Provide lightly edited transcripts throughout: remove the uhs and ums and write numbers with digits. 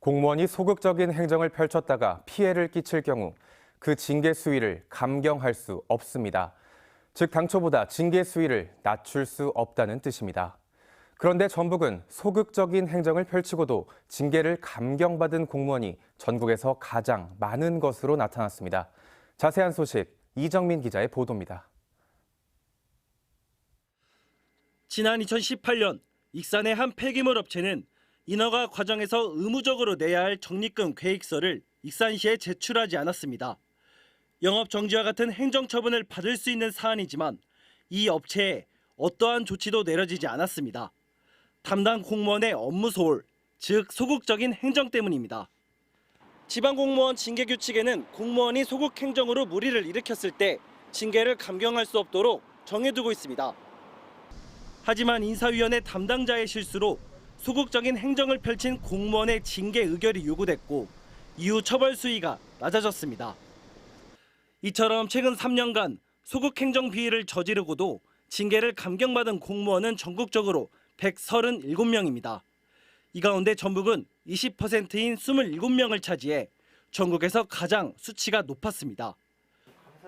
공무원이 소극적인 행정을 펼쳤다가 피해를 끼칠 경우 그 징계 수위를 감경할 수 없습니다. 즉 당초보다 징계 수위를 낮출 수 없다는 뜻입니다. 그런데 전북은 소극적인 행정을 펼치고도 징계를 감경받은 공무원이 전국에서 가장 많은 것으로 나타났습니다. 자세한 소식 이정민 기자의 보도입니다. 지난 2018년 익산의 한 폐기물 업체는 인허가 과정에서 의무적으로 내야 할 적립금 계획서를 익산시에 제출하지 않았습니다. 영업 정지와 같은 행정처분을 받을 수 있는 사안이지만 이 업체에 어떠한 조치도 내려지지 않았습니다. 담당 공무원의 업무 소홀, 즉 소극적인 행정 때문입니다. 지방공무원 징계규칙에는 공무원이 소극 행정으로 무리를 일으켰을 때 징계를 감경할 수 없도록 정해두고 있습니다. 하지만 인사위원회 담당자의 실수로 소극적인 행정을 펼친 공무원의 징계 의결이 요구됐고 이후 처벌 수위가 낮아졌습니다. 이처럼 최근 3년간 소극 행정 비위를 저지르고도 징계를 감경받은 공무원은 전국적으로 137명입니다. 이 가운데 전북은 20%인 27명을 차지해 전국에서 가장 수치가 높았습니다.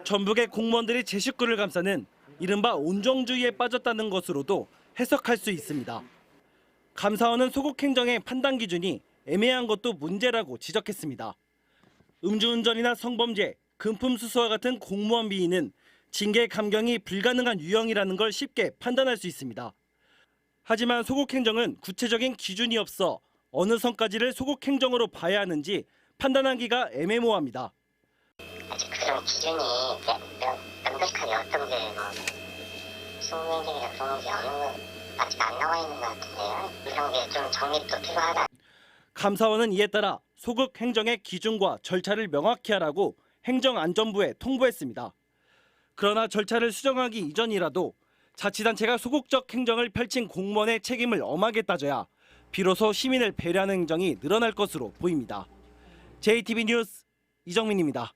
전북의 공무원들이 제 식구를 감싸는 이른바 온정주의에 빠졌다는 것으로도 해석할 수 있습니다. 감사원은 소극 행정의 판단 기준이 애매한 것도 문제라고 지적했습니다. 음주운전이나 성범죄, 금품 수수와 같은 공무원 비위는 징계 감경이 불가능한 유형이라는 걸 쉽게 판단할 수 있습니다. 하지만 소극 행정은 구체적인 기준이 없어 어느 선까지를 소극 행정으로 봐야 하는지 판단하기가 애매모호합니다. 아직 그런 기준이 명백하게 어떤 게 식민지나 그런 게 어느 아직 안 나와 있는 것 같은데요. 이런 게 좀 정립도 필요하다. 감사원은 이에 따라 소극 행정의 기준과 절차를 명확히 하라고 행정안전부에 통보했습니다. 그러나 절차를 수정하기 이전이라도 자치단체가 소극적 행정을 펼친 공무원의 책임을 엄하게 따져야 비로소 시민을 배려하는 행정이 늘어날 것으로 보입니다. JTB 뉴스 이정민입니다.